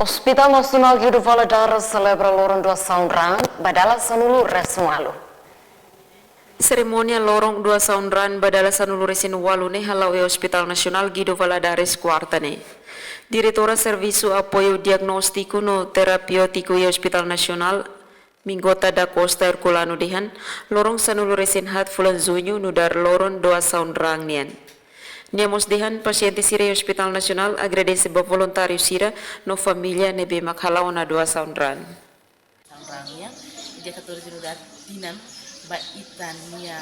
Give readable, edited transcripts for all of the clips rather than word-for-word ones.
Hospital Nasional Guido Valadares celebra lorong 2 saundran badala sanulu resmalu. Seremonia lorong 2 saundran badala sanulu resin walune halau Hospital Nasional Guido Valadares Quartane. Diretora Serviço Apoio Diagnóstico no Terapêutico e Hospital Nasional Mingota da Costa Herculano Dehan lorong sanulu resin hat fulan junho no dar lorong 2 saundran nian. Niamos dehan paciente sira Hospital Nasional agradece ba voluntário sira no família nebe makhalau na 2 saundran. Saundrangnya dia keturunan sudah tinan ba itania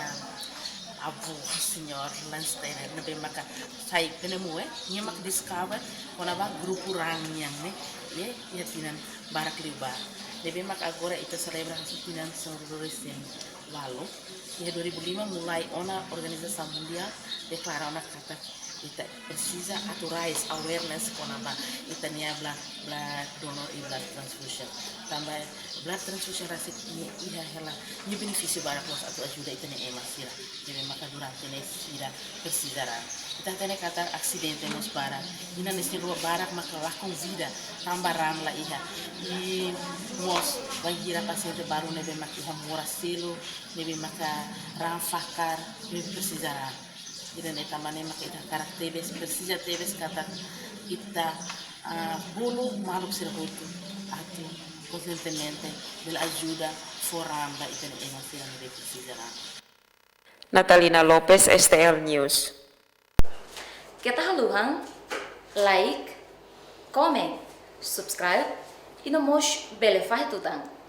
abu senyor Landsteiner nebe maka sai penemu nya mak discover kona ba grupo rangyang ne ya tinan barak liba nebe mak agora ita selebrasi tinan sororesin lalu ya 2005 mulai ona organisasi mundial deklara ona kata ita precisa aturais awareness konaba ita nia blood donor e blood transfusion tambah blood transfusion rasik ni iha hela ni benefício para nós atu ajuda ita nia emasira jadi maka durante ne sira precisará ita tene kata acidente nos para ina nesse rua barak maka lakon vida tambah ramla iha e mos bangira paciente baru nebe maka moraselo nebe maka ramfakar nebe precisará ida ne tamane mak ita karakteres precisa teres kata ita bolo maluk sirhoito atu constantemente bela ajuda foramba ita ne emasira ne precisa. Natalina Lopez, STL News. Kita haluhang like, comment, subscribe e no mosh bele faz tutang.